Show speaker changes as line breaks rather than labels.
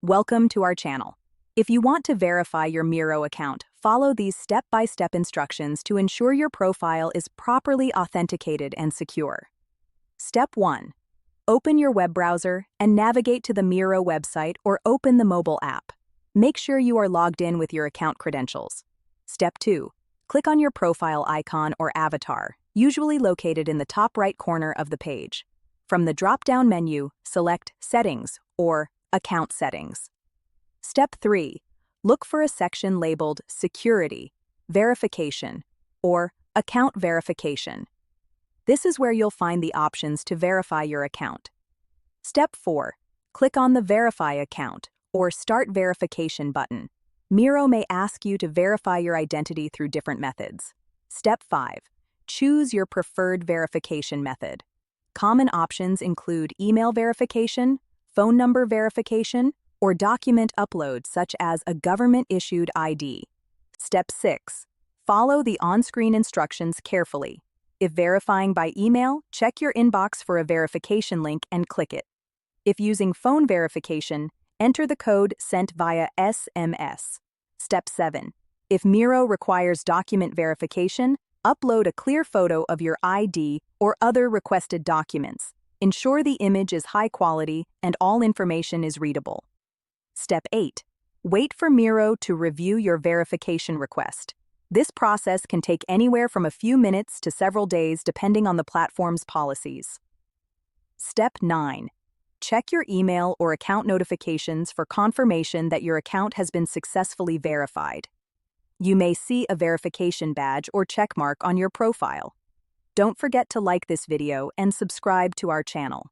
Welcome to our channel. If you want to verify your Miro account, follow these step-by-step instructions to ensure your profile is properly authenticated and secure. Step 1. Open your web browser and navigate to the Miro website or open the mobile app. Make sure you are logged in with your account credentials. Step 2. Click on your profile icon or avatar, usually located in the top right corner of the page. From the drop-down menu, select Settings or Account Settings. Step 3. Look for a section labeled Security, Verification, or Account Verification. This is where you'll find the options to verify your account. Step 4. Click on the Verify Account or Start Verification button. Miro may ask you to verify your identity through different methods. Step 5. Choose your preferred verification method. Common options include email verification, phone number verification, or document upload such as a government-issued ID. Step 6. Follow the on-screen instructions carefully. If verifying by email, check your inbox for a verification link and click it. If using phone verification, enter the code sent via SMS. Step 7. If Miro requires document verification, upload a clear photo of your ID or other requested documents. Ensure the image is high quality and all information is readable. Step 8. Wait for Miro to review your verification request. This process can take anywhere from a few minutes to several days depending on the platform's policies. Step 9. Check your email or account notifications for confirmation that your account has been successfully verified. You may see a verification badge or checkmark on your profile. Don't forget to like this video and subscribe to our channel.